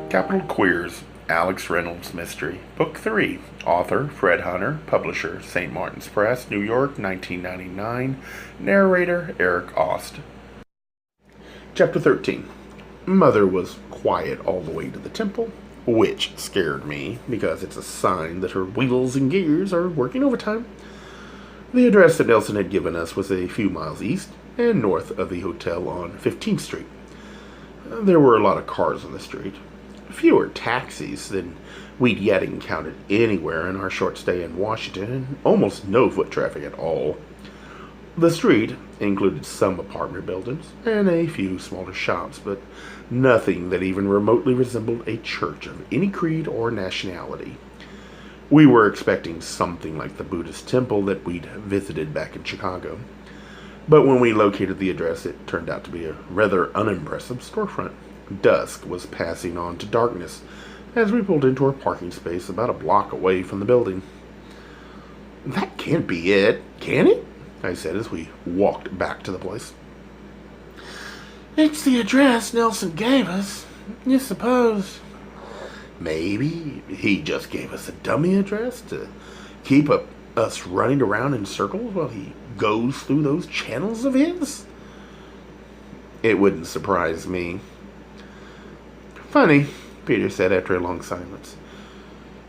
Capital Queers, Alex Reynolds Mystery. Book 3. Author, Fred Hunter. Publisher, St. Martin's Press, New York, 1999. Narrator, Eric Aust. Chapter 13. Mother was quiet all the way to the temple, which scared me because it's a sign that her wheels and gears are working overtime. The address that Nelson had given us was a few miles east and north of the hotel on 15th Street. There were a lot of cars on the street. Fewer taxis than we'd yet encountered anywhere in our short stay in Washington, and almost no foot traffic at all. The street included some apartment buildings and a few smaller shops, but nothing that even remotely resembled a church of any creed or nationality. We were expecting something like the Buddhist temple that we'd visited back in Chicago, but when we located the address, it turned out to be a rather unimpressive storefront. Dusk was passing on to darkness as we pulled into our parking space about a block away from the building. "That can't be it, can it?" I said as we walked back to the place. "It's the address Nelson gave us. You suppose?" "Maybe he just gave us a dummy address to keep us running around in circles while he goes through those channels of his?" "It wouldn't surprise me." "Funny," Peter said after a long silence.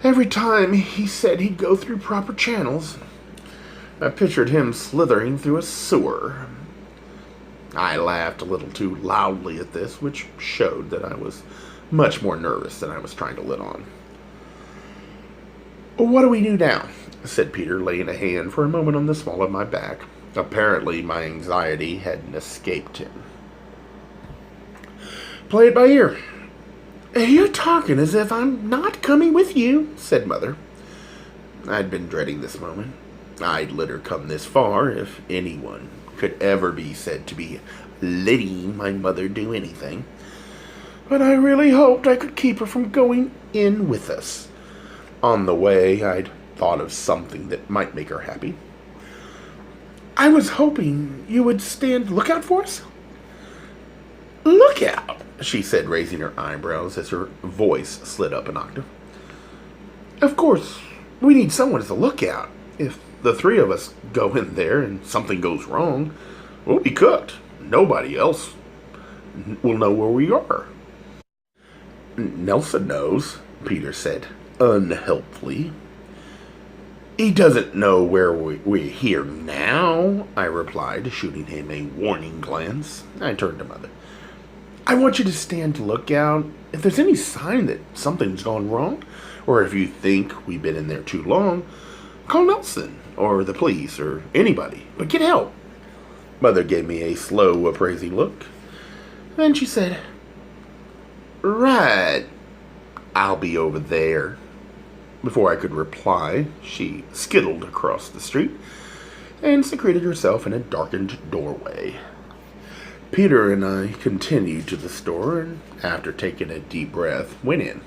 "Every time he said he'd go through proper channels, I pictured him slithering through a sewer." I laughed a little too loudly at this, which showed that I was much more nervous than I was trying to let on. "What do we do now?" said Peter, laying a hand for a moment on the small of my back. Apparently my anxiety hadn't escaped him. "Play it by ear." "You're talking as if I'm not coming with you," said Mother. I'd been dreading this moment. I'd let her come this far, if anyone could ever be said to be letting my mother do anything. But I really hoped I could keep her from going in with us. On the way, I'd thought of something that might make her happy. "I was hoping you would stand lookout for us." "Lookout?" she said, raising her eyebrows as her voice slid up an octave. "Of course, we need someone as a lookout. If the three of us go in there and something goes wrong, we'll be cooked. Nobody else will know where we are." "Nelson knows," Peter said, unhelpfully. "He doesn't know where we're here now," I replied, shooting him a warning glance. I turned to Mother. "I want you to stand lookout. If there's any sign that something's gone wrong, or if you think we've been in there too long, call Nelson, or the police, or anybody, but get help." Mother gave me a slow, appraising look. Then she said, "Right, I'll be over there." Before I could reply, she skittled across the street and secreted herself in a darkened doorway. Peter and I continued to the store, and after taking a deep breath, went in.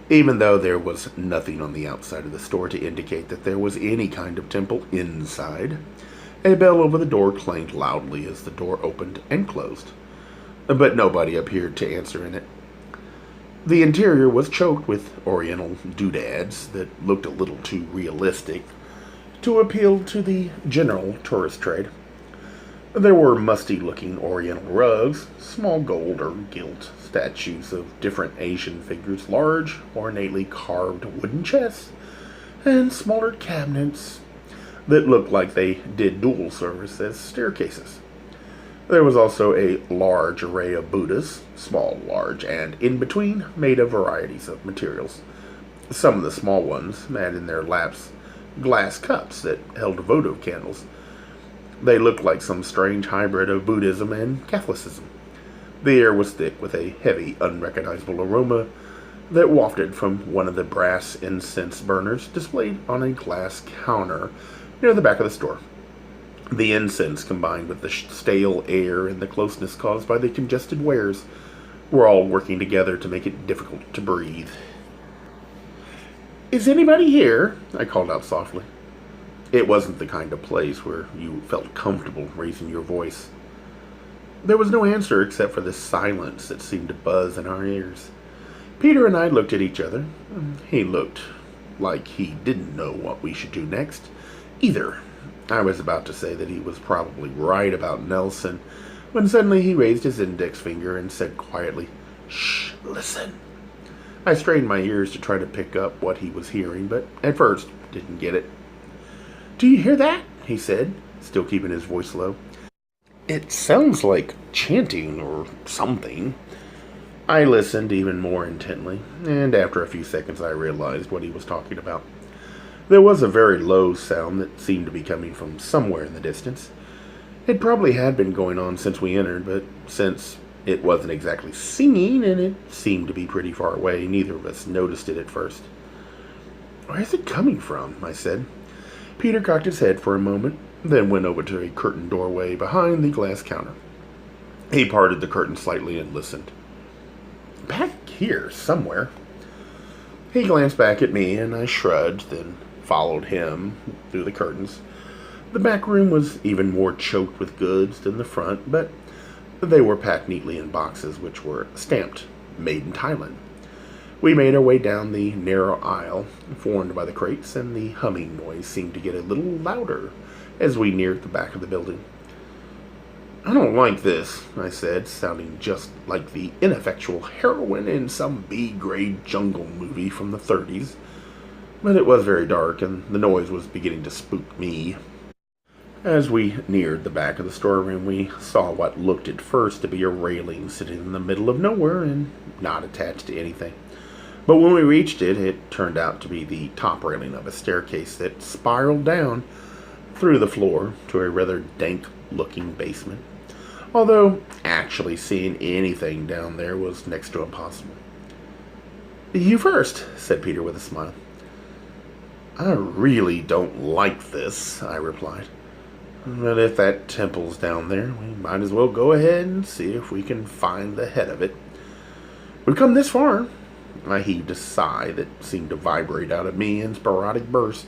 Even though there was nothing on the outside of the store to indicate that there was any kind of temple inside, a bell over the door clanged loudly as the door opened and closed, but nobody appeared to answer in it. The interior was choked with oriental doodads that looked a little too realistic to appeal to the general tourist trade. There were musty-looking oriental rugs, small gold or gilt statues of different Asian figures, large, ornately carved wooden chests, and smaller cabinets that looked like they did dual service as staircases. There was also a large array of Buddhas, small, large, and in between, made of varieties of materials. Some of the small ones had in their laps glass cups that held votive candles. They looked like some strange hybrid of Buddhism and Catholicism. The air was thick with a heavy, unrecognizable aroma that wafted from one of the brass incense burners displayed on a glass counter near the back of the store. The incense, combined with the stale air and the closeness caused by the congested wares, were all working together to make it difficult to breathe. "Is anybody here?" I called out softly. It wasn't the kind of place where you felt comfortable raising your voice. There was no answer except for the silence that seemed to buzz in our ears. Peter and I looked at each other. He looked like he didn't know what we should do next, either. I was about to say that he was probably right about Nelson, when suddenly he raised his index finger and said quietly, "Shh, listen." I strained my ears to try to pick up what he was hearing, but at first didn't get it. "Do you hear that?" he said, still keeping his voice low. "It sounds like chanting or something." I listened even more intently, and after a few seconds I realized what he was talking about. There was a very low sound that seemed to be coming from somewhere in the distance. It probably had been going on since we entered, but since it wasn't exactly singing and it seemed to be pretty far away, neither of us noticed it at first. "Where is it coming from?" I said. Peter cocked his head for a moment, then went over to a curtained doorway behind the glass counter. He parted the curtain slightly and listened. "Back here, somewhere." He glanced back at me, and I shrugged, then followed him through the curtains. The back room was even more choked with goods than the front, but they were packed neatly in boxes which were stamped, "Made in Thailand." We made our way down the narrow aisle formed by the crates, and the humming noise seemed to get a little louder as we neared the back of the building. "I don't like this," I said, sounding just like the ineffectual heroine in some B-grade jungle movie from the 30s. But it was very dark, and the noise was beginning to spook me. As we neared the back of the storeroom, we saw what looked at first to be a railing sitting in the middle of nowhere and not attached to anything. But when we reached it, it turned out to be the top railing of a staircase that spiraled down through the floor to a rather dank-looking basement. Although actually seeing anything down there was next to impossible. "You first," said Peter with a smile. "I really don't like this," I replied. "But if that temple's down there, we might as well go ahead and see if we can find the head of it. We've come this far." I heaved a sigh that seemed to vibrate out of me in sporadic bursts,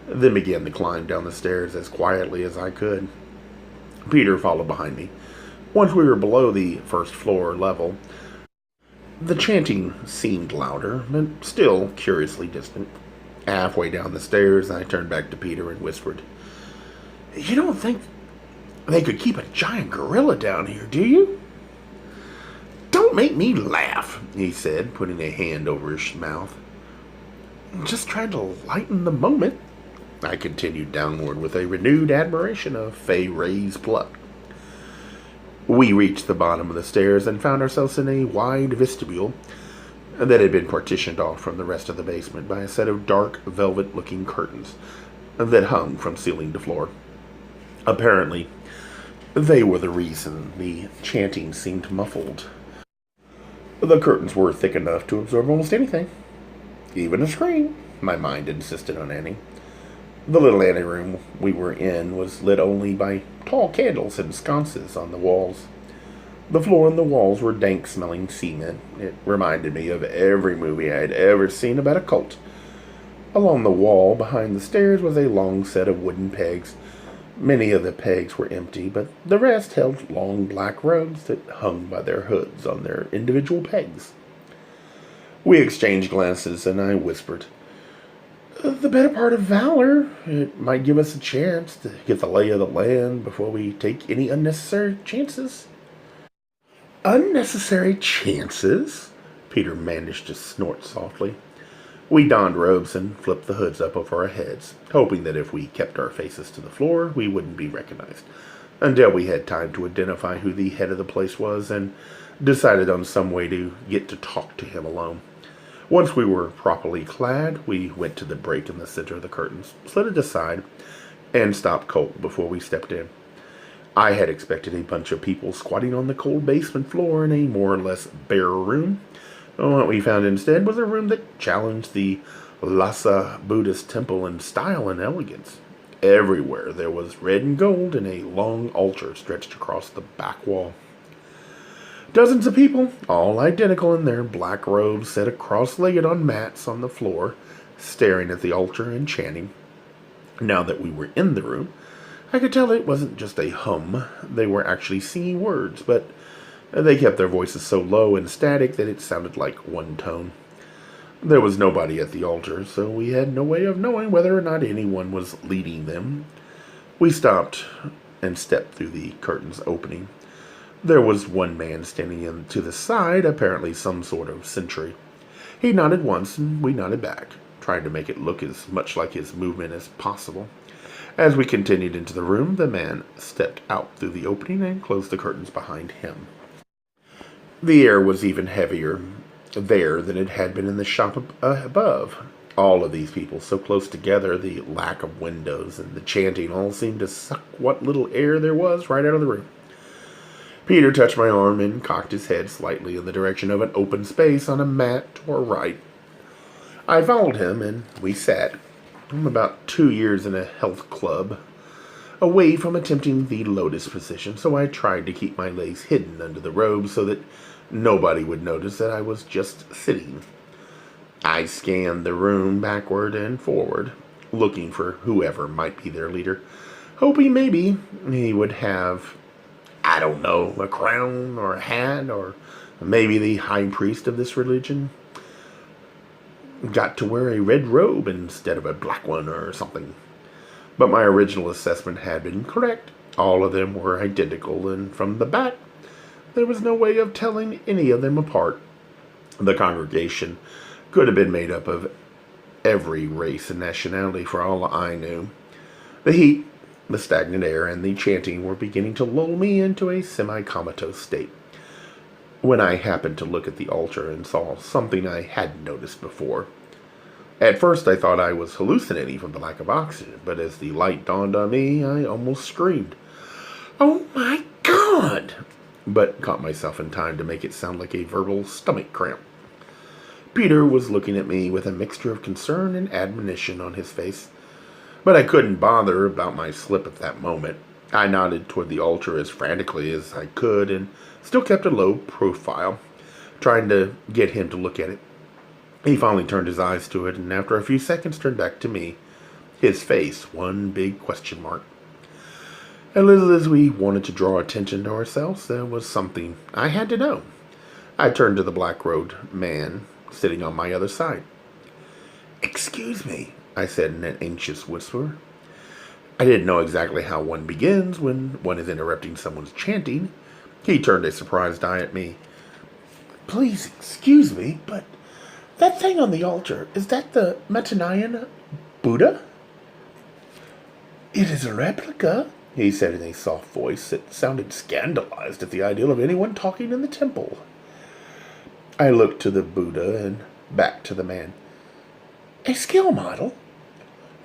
then began to climb down the stairs as quietly as I could. Peter followed behind me. Once we were below the first floor level, the chanting seemed louder, but still curiously distant. Halfway down the stairs, I turned back to Peter and whispered, "You don't think they could keep a giant gorilla down here, do you?" "Don't make me laugh," he said, putting a hand over his mouth. "Just trying to lighten the moment," I continued downward with a renewed admiration of Fay Ray's pluck. We reached the bottom of the stairs and found ourselves in a wide vestibule that had been partitioned off from the rest of the basement by a set of dark velvet-looking curtains that hung from ceiling to floor. Apparently, they were the reason the chanting seemed muffled. The curtains were thick enough to absorb almost anything, even a scream, my mind insisted on adding. The little anteroom we were in was lit only by tall candles and sconces on the walls. The floor and the walls were dank-smelling cement. It reminded me of every movie I had ever seen about a cult. Along the wall behind the stairs was a long set of wooden pegs. Many of the pegs were empty, but the rest held long black robes that hung by their hoods on their individual pegs. We exchanged glances, and I whispered, "The better part of valor. It might give us a chance to get the lay of the land before we take any unnecessary chances." "Unnecessary chances?" Peter managed to snort softly. We donned robes and flipped the hoods up over our heads, hoping that if we kept our faces to the floor, we wouldn't be recognized, until we had time to identify who the head of the place was and decided on some way to get to talk to him alone. Once we were properly clad, we went to the break in the center of the curtains, slid it aside, and stopped cold before we stepped in. I had expected a bunch of people squatting on the cold basement floor in a more or less bare room. What we found instead was a room that challenged the Lhasa Buddhist temple in style and elegance. Everywhere there was red and gold, and a long altar stretched across the back wall. Dozens of people, all identical in their black robes, sat cross-legged on mats on the floor, staring at the altar and chanting. Now that we were in the room, I could tell it wasn't just a hum. They were actually singing words, but They kept their voices so low and static that it sounded like one tone. There was nobody at the altar, so we had no way of knowing whether or not anyone was leading them. We stopped and stepped through the curtain's opening. There was one man standing in to the side, apparently some sort of sentry. He nodded once, and we nodded back, trying to make it look as much like his movement as possible. As we continued into the room, the man stepped out through the opening and closed the curtains behind him. The air was even heavier there than it had been in the shop above. All of these people so close together, the lack of windows and the chanting all seemed to suck what little air there was right out of the room. Peter touched my arm and cocked his head slightly in the direction of an open space on a mat to our right. I followed him, and we sat. I'm about 2 years in a health club, away from attempting the lotus position, so I tried to keep my legs hidden under the robe so that nobody would notice that I was just sitting. I scanned the room backward and forward, looking for whoever might be their leader, hoping maybe he would have, I don't know, a crown or a hat, or maybe the high priest of this religion got to wear a red robe instead of a black one or something. But my original assessment had been correct. All of them were identical, and from the back, there was no way of telling any of them apart. The congregation could have been made up of every race and nationality for all I knew. The heat, the stagnant air, and the chanting were beginning to lull me into a semi-comatose state, when I happened to look at the altar and saw something I hadn't noticed before. At first I thought I was hallucinating from the lack of oxygen, but as the light dawned on me, I almost screamed, "Oh my God!" but caught myself in time to make it sound like a verbal stomach cramp. Peter was looking at me with a mixture of concern and admonition on his face, but I couldn't bother about my slip at that moment. I nodded toward the altar as frantically as I could and still kept a low profile, trying to get him to look at it. He finally turned his eyes to it, and after a few seconds turned back to me, his face one big question mark. As little as we wanted to draw attention to ourselves, there was something I had to know. I turned to the black-robed man sitting on my other side. "Excuse me," I said in an anxious whisper. I didn't know exactly how one begins when one is interrupting someone's chanting. He turned a surprised eye at me. "Please excuse me, but that thing on the altar, is that the Matanayan Buddha?" "It is a replica," he said in a soft voice that sounded scandalized at the idea of anyone talking in the temple. I looked to the Buddha and back to the man. "A scale model?"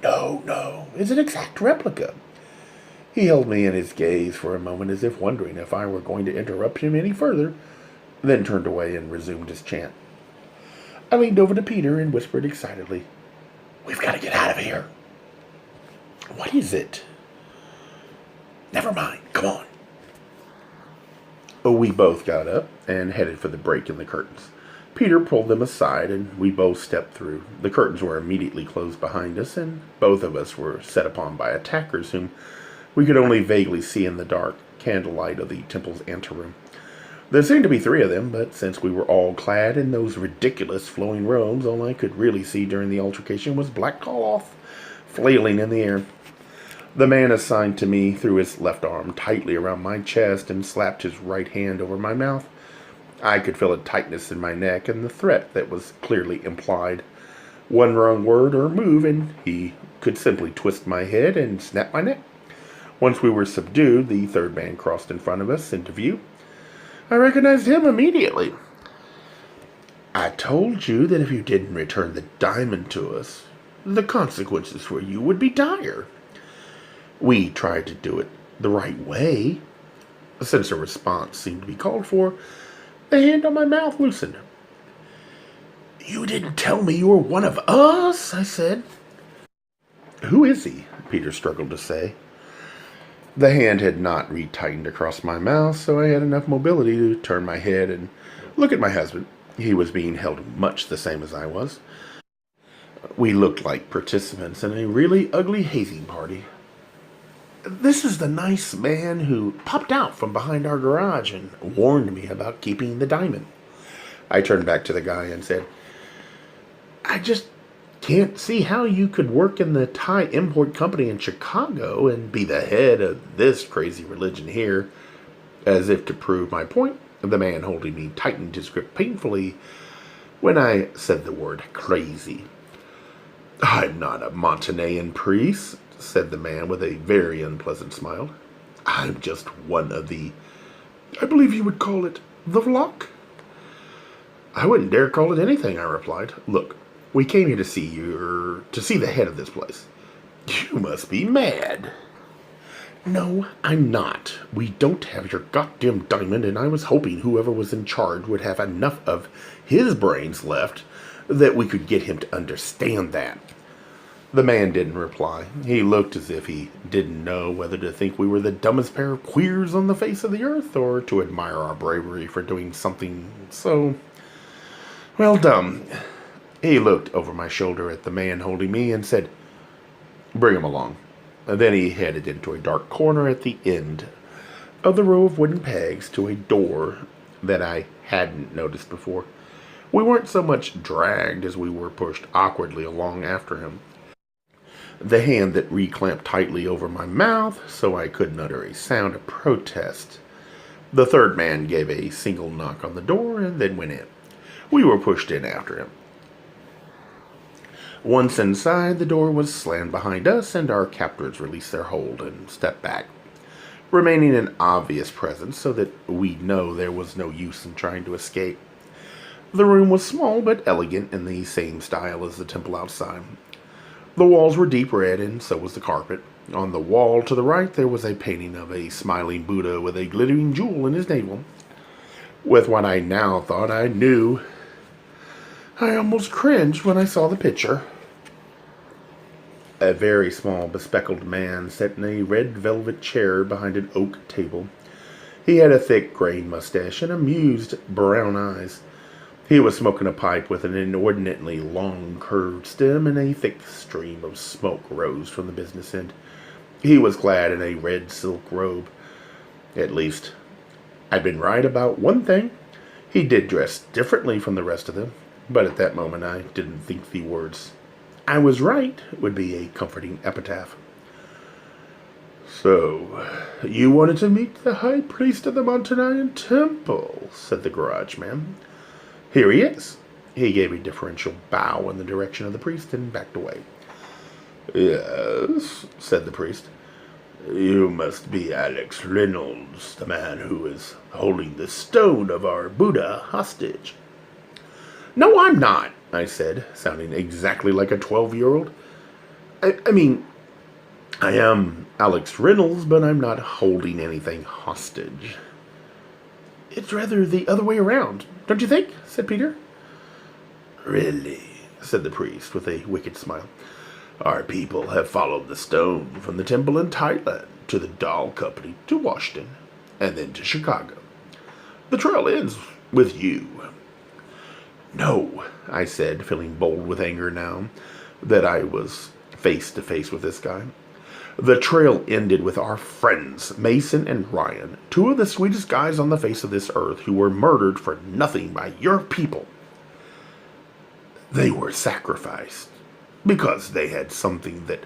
No, it's an exact replica." He held me in his gaze for a moment as if wondering if I were going to interrupt him any further, then turned away and resumed his chant. I leaned over to Peter and whispered excitedly, "We've got to get out of here." "What is it?" "Never mind, come on." We both got up and headed for the break in the curtains. Peter pulled them aside, and we both stepped through. The curtains were immediately closed behind us, and both of us were set upon by attackers whom we could only vaguely see in the dark candlelight of the temple's anteroom. There seemed to be 3 of them, but since we were all clad in those ridiculous flowing robes, all I could really see during the altercation was black cloth flailing in the air. The man assigned to me threw his left arm tightly around my chest and slapped his right hand over my mouth. I could feel a tightness in my neck and the threat that was clearly implied. One wrong word or move, and he could simply twist my head and snap my neck. Once we were subdued, the third man crossed in front of us into view. I recognized him immediately. "I told you that if you didn't return the diamond to us, the consequences for you would be dire." We tried to do it the right way. Since a response seemed to be called for, the hand on my mouth loosened. "You didn't tell me you were one of us," I said. "Who is he?" Peter struggled to say. The hand had not retightened across my mouth, so I had enough mobility to turn my head and look at my husband. He was being held much the same as I was. We looked like participants in a really ugly hazing party. This is the nice man who popped out from behind our garage and warned me about keeping the diamond. I turned back to the guy and said, I just can't see how you could work in the Thai import company in Chicago and be the head of this crazy religion here. As if to prove my point, the man holding me tightened his grip painfully when I said the word crazy. I'm not a Montanean priest, said the man with a very unpleasant smile. I'm just one of I believe you would call it, the flock. I wouldn't dare call it anything, I replied. Look, we came here to see you, or to see the head of this place. You must be mad. No, I'm not. We don't have your goddamn diamond, and I was hoping whoever was in charge would have enough of his brains left that we could get him to understand that. The man didn't reply. He looked as if he didn't know whether to think we were the dumbest pair of queers on the face of the earth or to admire our bravery for doing something so, well, dumb. He looked over my shoulder at the man holding me and said, Bring him along. And then he headed into a dark corner at the end of the row of wooden pegs to a door that I hadn't noticed before. We weren't so much dragged as we were pushed awkwardly along after him. The hand that reclamped tightly over my mouth so I couldn't utter a sound of protest. The third man gave a single knock on the door and then went in. We were pushed in after him. Once inside, the door was slammed behind us, and our captors released their hold and stepped back, remaining an obvious presence so that we'd know there was no use in trying to escape. The room was small but elegant in the same style as the temple outside. The walls were deep red, and so was the carpet. On the wall to the right, there was a painting of a smiling Buddha with a glittering jewel in his navel. With what I now thought I knew, I almost cringed when I saw the picture. A very small, bespectacled man sat in a red velvet chair behind an oak table. He had a thick, graying mustache and amused brown eyes. He was smoking a pipe with an inordinately long, curved stem, and a thick stream of smoke rose from the business end. He was clad in a red silk robe. At least, I'd been right about one thing. He did dress differently from the rest of them, but at that moment I didn't think the words, I was right, would be a comforting epitaph. So, you wanted to meet the high priest of the Montanean temple, said the garage man. Here he is. He gave a deferential bow in the direction of the priest and backed away. Yes, said the priest. You must be Alex Reynolds, the man who is holding the stone of our Buddha hostage. No, I'm not, I said, sounding exactly like a 12-year-old. I mean, I am Alex Reynolds, but I'm not holding anything hostage. It's rather the other way around, don't you think? Said Peter. Really, said the priest with a wicked smile. Our people have followed the stone from the temple in Thailand to the doll company to Washington and then to Chicago. The trail ends with you. No, I said, feeling bold with anger now that I was face to face with this guy. The trail ended with our friends, Mason and Ryan, two of the sweetest guys on the face of this earth who were murdered for nothing by your people. They were sacrificed because they had something that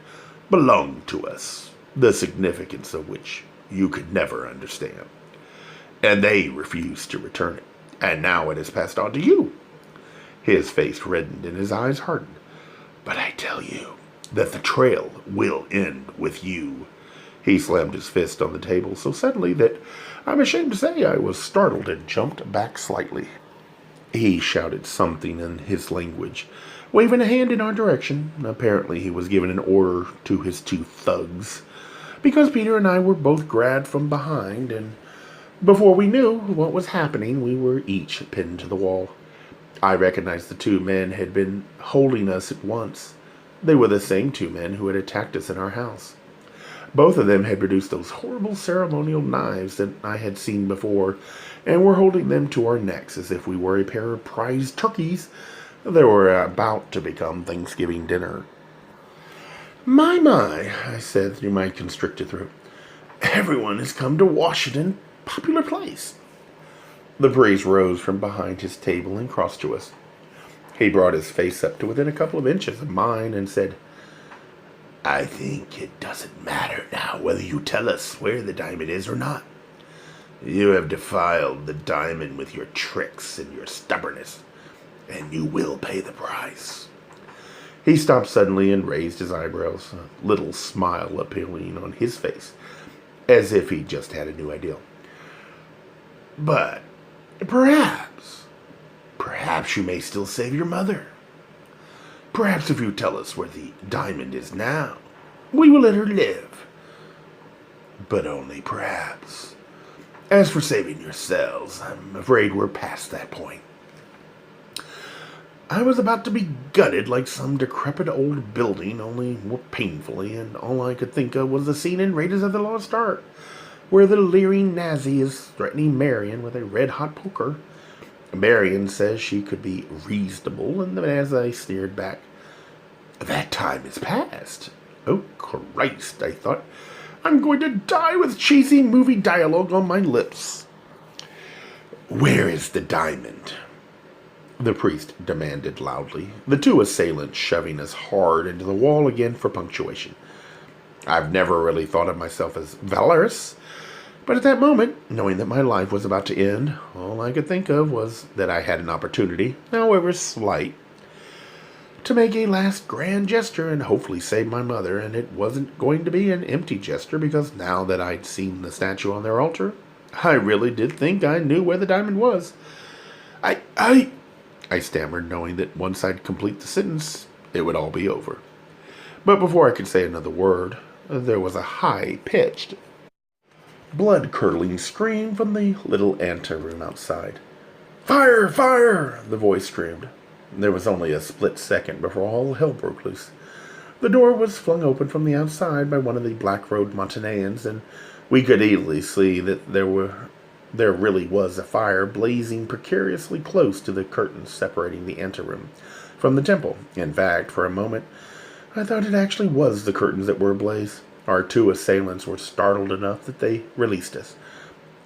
belonged to us, the significance of which you could never understand. And they refused to return it, and now it has passed on to you. His face reddened and his eyes hardened. But I tell you that the trail will end with you. He slammed his fist on the table so suddenly that I'm ashamed to say I was startled and jumped back slightly. He shouted something in his language, waving a hand in our direction. Apparently he was giving an order to his two thugs, because Peter and I were both grabbed from behind, and before we knew what was happening, we were each pinned to the wall. I recognized the two men had been holding us at once. They were the same two men who had attacked us in our house. Both of them had produced those horrible ceremonial knives that I had seen before, and were holding them to our necks as if we were a pair of prize turkeys that were about to become Thanksgiving dinner. My, I said through my constricted throat. Everyone has come to Washington, popular place. The priest rose from behind his table and crossed to us. He brought his face up to within a couple of inches of mine and said, I think it doesn't matter now whether you tell us where the diamond is or not. You have defiled the diamond with your tricks and your stubbornness, and you will pay the price. He stopped suddenly and raised his eyebrows, a little smile appearing on his face, as if he just had a new idea. But perhaps you may still save your mother. Perhaps if you tell us where the diamond is now, we will let her live. But only perhaps. As for saving yourselves, I'm afraid we're past that point. I was about to be gutted like some decrepit old building, only more painfully, and all I could think of was the scene in Raiders of the Lost Ark, where the leering Nazi is threatening Marion with a red-hot poker. Marion says she could be reasonable, and as I sneered back, that time is past. Oh, Christ, I thought. I'm going to die with cheesy movie dialogue on my lips. Where is the diamond? The priest demanded loudly, the two assailants shoving us hard into the wall again for punctuation. I've never really thought of myself as valorous, but at that moment, knowing that my life was about to end, all I could think of was that I had an opportunity, however slight, to make a last grand gesture and hopefully save my mother, and it wasn't going to be an empty gesture because now that I'd seen the statue on their altar, I really did think I knew where the diamond was. I stammered, knowing that once I'd complete the sentence, it would all be over. But before I could say another word, there was a high-pitched, blood-curdling scream from the little anteroom outside. Fire! Fire! The voice screamed. There was only a split second before all hell broke loose. The door was flung open from the outside by one of the black-robed Montanans, and we could easily see that there really was a fire blazing precariously close to the curtains separating the anteroom from the temple. In fact, for a moment, I thought it actually was the curtains that were ablaze. Our two assailants were startled enough that they released us,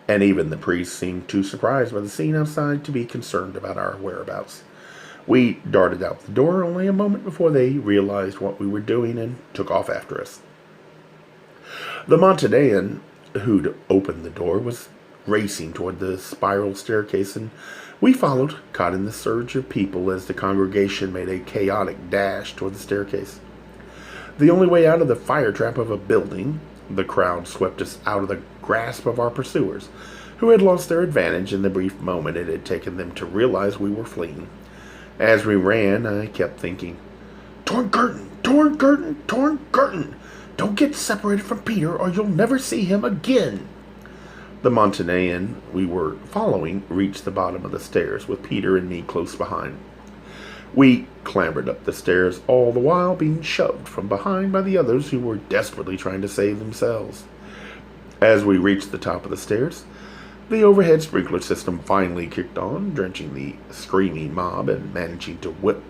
and even the priest seemed too surprised by the scene outside to be concerned about our whereabouts. We darted out the door only a moment before they realized what we were doing and took off after us. The Montanan who'd opened the door was racing toward the spiral staircase, and we followed, caught in the surge of people as the congregation made a chaotic dash toward the staircase. The only way out of the fire trap of a building, the crowd swept us out of the grasp of our pursuers, who had lost their advantage in the brief moment it had taken them to realize we were fleeing. As we ran, I kept thinking, torn curtain, torn curtain, torn curtain. Don't get separated from Peter or you'll never see him again. The Montanan we were following reached the bottom of the stairs with Peter and me close behind. We clambered up the stairs, all the while being shoved from behind by the others who were desperately trying to save themselves. As we reached the top of the stairs, the overhead sprinkler system finally kicked on, drenching the screaming mob and managing to whip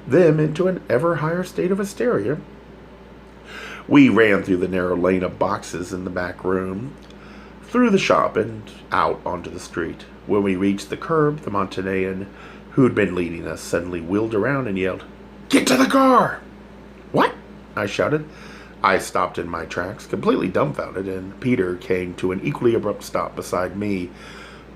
them into an ever higher state of hysteria. We ran through the narrow lane of boxes in the back room, through the shop, and out onto the street. When we reached the curb, the Montanan who'd been leading us suddenly wheeled around and yelled, "Get to the car!" "What?" I shouted. I stopped in my tracks, completely dumbfounded, and Peter came to an equally abrupt stop beside me.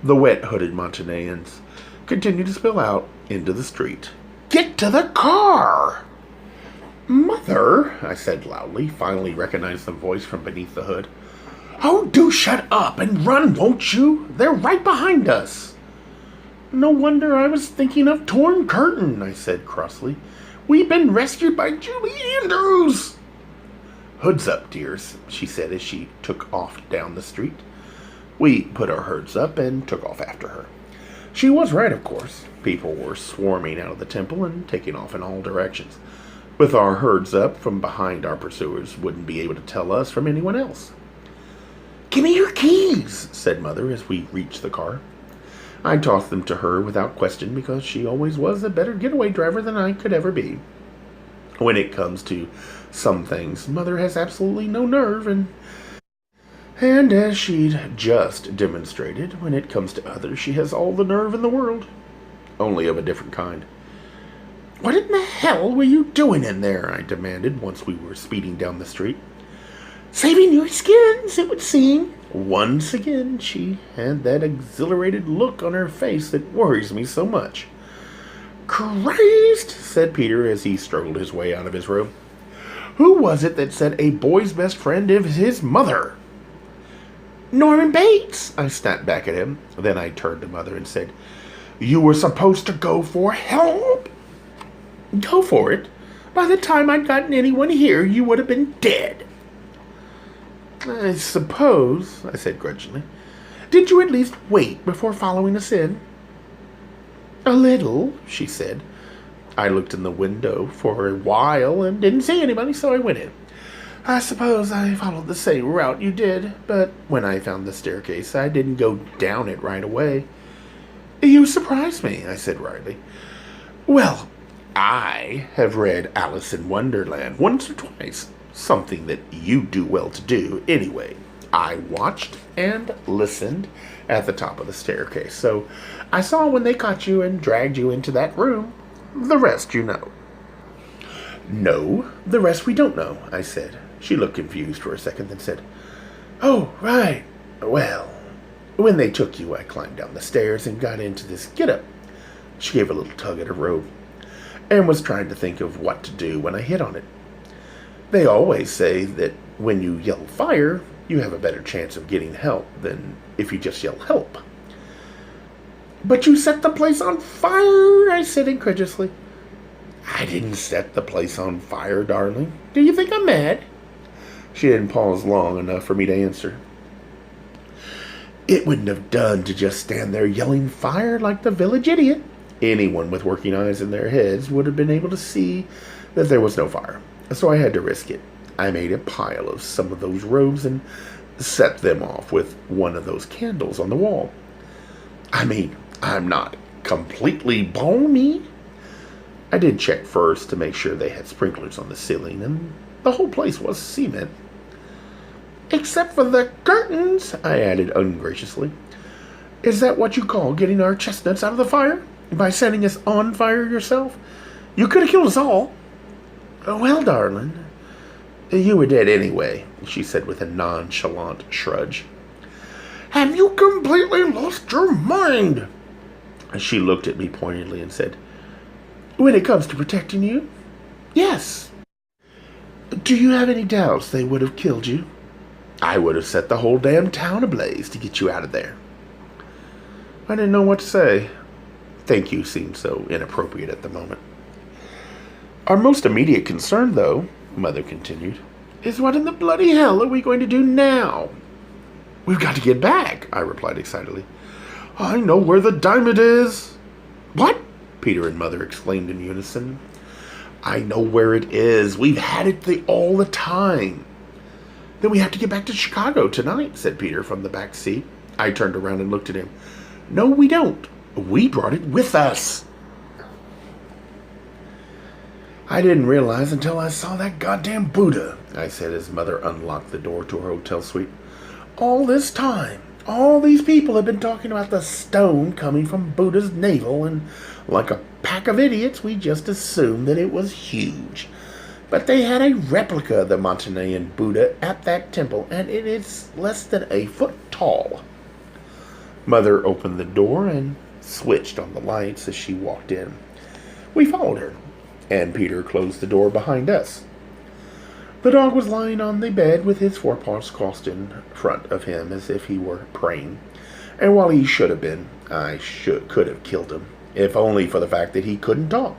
The wet, hooded Montanans continued to spill out into the street. "Get to the car!" "Mother," I said loudly, finally recognized the voice from beneath the hood. "Oh, do shut up and run, won't you? They're right behind us." "No wonder I was thinking of torn curtain," I said crossly. "We've been rescued by Julie Andrews." "Hoods up, dears," she said as she took off down the street. We put our hoods up and took off after her. She was right, of course. People were swarming out of the temple and taking off in all directions. With our hoods up from behind, our pursuers wouldn't be able to tell us from anyone else. "Give me your keys," said Mother as we reached the car. I tossed them to her without question because she always was a better getaway driver than I could ever be. When it comes to some things, Mother has absolutely no nerve, and And as she'd just demonstrated, when it comes to others, she has all the nerve in the world. Only of a different kind. "What in the hell were you doing in there?" I demanded once we were speeding down the street. "Saving your skins, it would seem." Once again, she had that exhilarated look on her face that worries me so much. "Christ," said Peter as he struggled his way out of his room. "Who was it that said a boy's best friend is his mother?" "Norman Bates," I snapped back at him. Then I turned to Mother and said, "You were supposed to go for help." "Go for it? By the time I'd gotten anyone here, you would have been dead." "I suppose," I said grudgingly. "Did you at least wait before following us in?" "A little," she said. "I looked in the window for a while and didn't see anybody, so I went in. I suppose I followed the same route you did, but when I found the staircase, I didn't go down it right away." "You surprised me," I said wryly. "Well, I have read Alice in Wonderland once or twice, something that you do well to do anyway. I watched and listened at the top of the staircase, so I saw when they caught you and dragged you into that room. The rest you know." "No, the rest we don't know," I said. She looked confused for a second, then said, "Oh, right. Well, when they took you, I climbed down the stairs and got into this get-up." She gave a little tug at her robe and was trying to think of what to do when I hit on it. "They always say that when you yell fire, you have a better chance of getting help than if you just yell help." "But you set the place on fire," I said incredulously. "I didn't set the place on fire, darling. Do you think I'm mad?" She didn't pause long enough for me to answer. "It wouldn't have done to just stand there yelling fire like the village idiot. Anyone with working eyes in their heads would have been able to see that there was no fire, so I had to risk it. I made a pile of some of those robes and set them off with one of those candles on the wall. I mean, I'm not completely balmy. I did check first to make sure they had sprinklers on the ceiling, and the whole place was cement. Except for the curtains," I added ungraciously. "Is that what you call getting our chestnuts out of the fire? By setting us on fire yourself? You could have killed us all." "Well, darling, you were dead anyway," she said with a nonchalant shrug. "Have you completely lost your mind?" She looked at me pointedly and said, "When it comes to protecting you, yes." "Do you have any doubts they would have killed you?" "I would have set the whole damn town ablaze to get you out of there." I didn't know what to say. "Thank you" seemed so inappropriate at the moment. "Our most immediate concern, though," Mother continued, "is what in the bloody hell are we going to do now?" "We've got to get back," I replied excitedly. "I know where the diamond is." "What?" Peter and Mother exclaimed in unison. "I know where it is. We've had it all the time." "Then we have to get back to Chicago tonight," said Peter from the back seat. I turned around and looked at him. "No, we don't. We brought it with us." "I didn't realize until I saw that goddamn Buddha," I said as Mother unlocked the door to her hotel suite. "All this time, all these people have been talking about the stone coming from Buddha's navel, and like a pack of idiots, we just assumed that it was huge. But they had a replica of the Montanean Buddha at that temple, and it is less than a foot tall." Mother opened the door and switched on the lights as she walked in. We followed her, and Peter closed the door behind us. The dog was lying on the bed with his forepaws crossed in front of him as if he were praying, and while he should have been, I could have killed him, if only for the fact that he couldn't talk.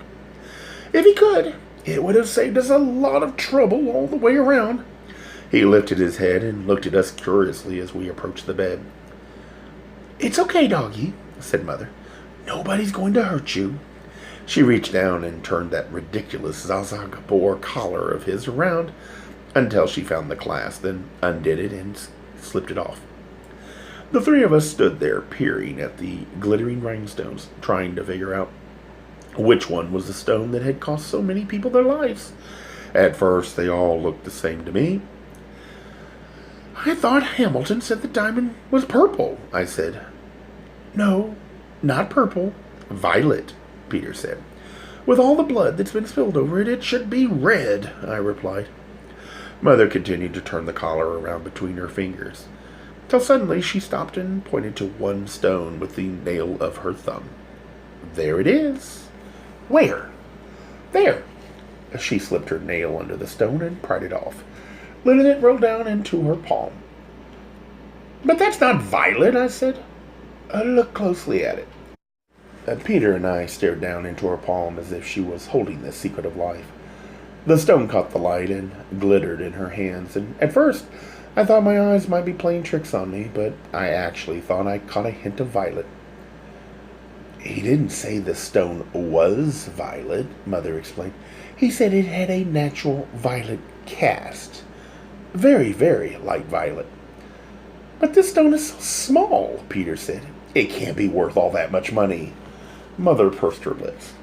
If he could, it would have saved us a lot of trouble all the way around. He lifted his head and looked at us curiously as we approached the bed. "It's okay, doggy," said Mother. "Nobody's going to hurt you." She reached down and turned that ridiculous Zsa Gabor collar of his around until she found the clasp, then undid it and slipped it off. The three of us stood there peering at the glittering rhinestones, trying to figure out which one was the stone that had cost so many people their lives. At first, they all looked the same to me. I thought Hamilton said the diamond was purple, I said. No, not purple. Violet, Peter said. With all the blood that's been spilled over it, it should be red, I replied. Mother continued to turn the collar around between her fingers, till suddenly she stopped and pointed to one stone with the nail of her thumb. There it is. Where? There. She slipped her nail under the stone and pried it off, letting it roll down into her palm. But that's not violet, I said. Look closely at it. Peter and I stared down into her palm as if she was holding the secret of life. The stone caught the light and glittered in her hands, and at first I thought my eyes might be playing tricks on me, but I actually thought I caught a hint of violet. He didn't say the stone was violet, Mother explained. He said it had a natural violet cast. Very, very like violet. But this stone is so small, Peter said. It can't be worth all that much money. Mother pursed her lips.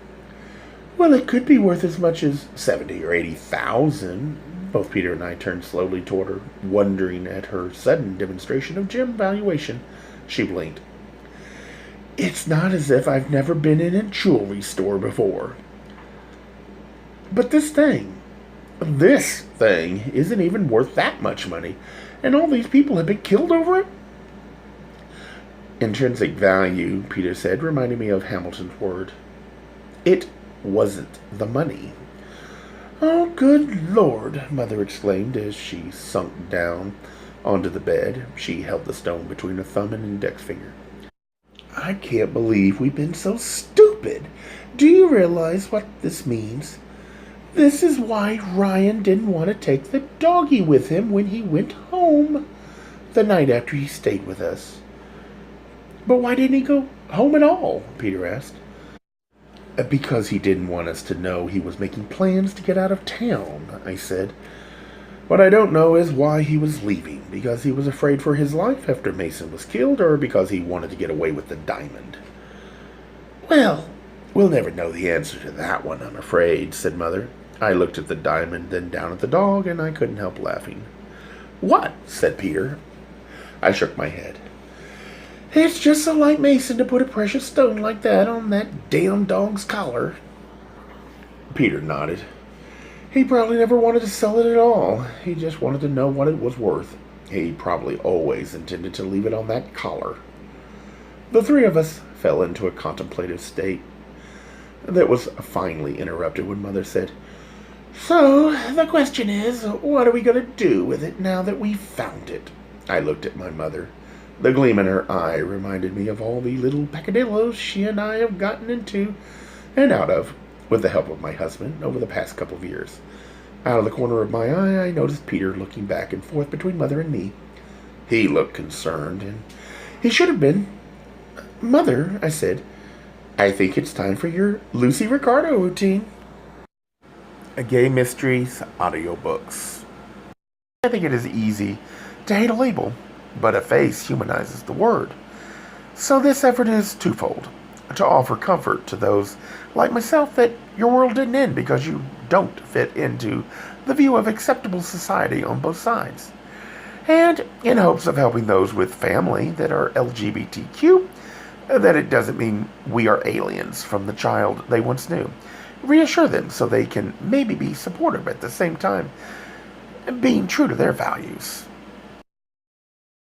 Well, it could be worth as much as 70 or 80,000. Both Peter and I turned slowly toward her, wondering at her sudden demonstration of gem valuation. She blinked. It's not as if I've never been in a jewelry store before. But this thing isn't even worth that much money, and all these people have been killed over it? Intrinsic value, Peter said, reminding me of Hamilton's word. It wasn't the money. Oh, good Lord, Mother exclaimed as she sunk down onto the bed. She held the stone between her thumb and index finger. I can't believe we've been so stupid. Do you realize what this means? This is why Ryan didn't want to take the doggy with him when he went home the night after he stayed with us. But why didn't he go home at all? Peter asked. Because he didn't want us to know he was making plans to get out of town, I said. What I don't know is why he was leaving, because he was afraid for his life after Mason was killed, or because he wanted to get away with the diamond. Well, we'll never know the answer to that one, I'm afraid, said Mother. I looked at the diamond, then down at the dog, and I couldn't help laughing. What? Said Peter. I shook my head. It's just so like Mason to put a precious stone like that on that damn dog's collar. Peter nodded. He probably never wanted to sell it at all. He just wanted to know what it was worth. He probably always intended to leave it on that collar. The three of us fell into a contemplative state that was finally interrupted when Mother said, So, the question is, what are we going to do with it now that we've found it? I looked at my mother. The gleam in her eye reminded me of all the little peccadillos she and I have gotten into and out of, with the help of my husband, over the past couple of years. Out of the corner of my eye, I noticed Peter looking back and forth between Mother and me. He looked concerned, and he should have been. Mother, I said, I think it's time for your Lucy Ricardo routine. Gay Mysteries audiobooks. I think it is easy to hate a label, but a face humanizes the word. So this effort is twofold. To offer comfort to those like myself that your world didn't end because you don't fit into the view of acceptable society on both sides. And in hopes of helping those with family that are LGBTQ, that it doesn't mean we are aliens from the child they once knew. Reassure them so they can maybe be supportive at the same time, being true to their values.